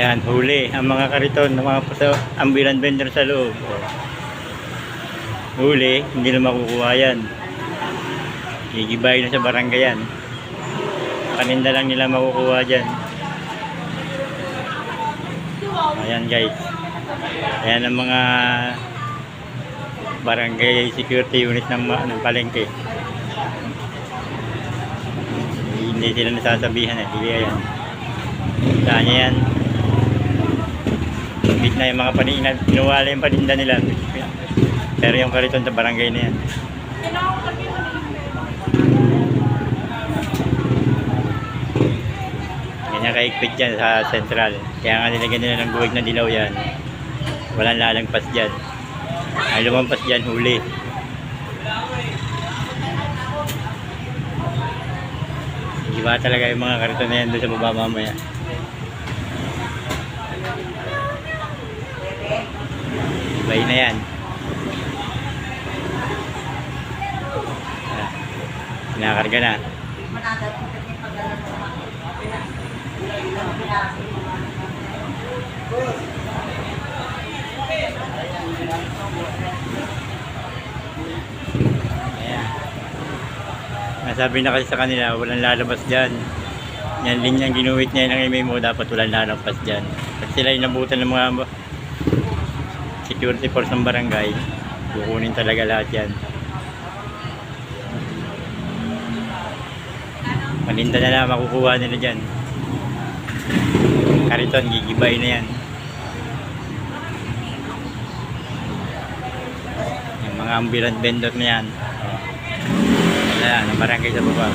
Ayan, huli ang mga kariton ng mga ambulant vendor sa loob. Huli, hindi na makukuha yan. Gigibay na sa barangay yan. Paninda lang nila makukuha dyan. Ayan guys. Ayan ang mga barangay security unit ng palengke. Hindi sila nasasabihan eh. Hindi yan. Saan niya yan? Bit na yung mga paninda. Pinuwala yung paninda nila. Pero yung kariton sa barangay na yan. Ganyan kaikpit dyan sa sentral. Kaya nga nilagyan nila ng buwig na dilaw yan. Walang lalagpas dyan. Ay lumampas dyan, huli. Iba talaga yung mga kariton na yan doon sa baba mamaya. Ibay na yan. Kinakarga na. Ayan. Nasabi na kasi sa kanila, walang lalabas dyan. Yan linyang ginuhit niya ng MMO, dapat walang lalabas dyan. Pag sila inabutan ng mga security force ng barangay, kukunin talaga lahat yan. Paninda na lang makukuha nila dyan. Kariton, gigibay na yan. Yung mga ambulant vendor na yan. Wala, ng barangay sa baba.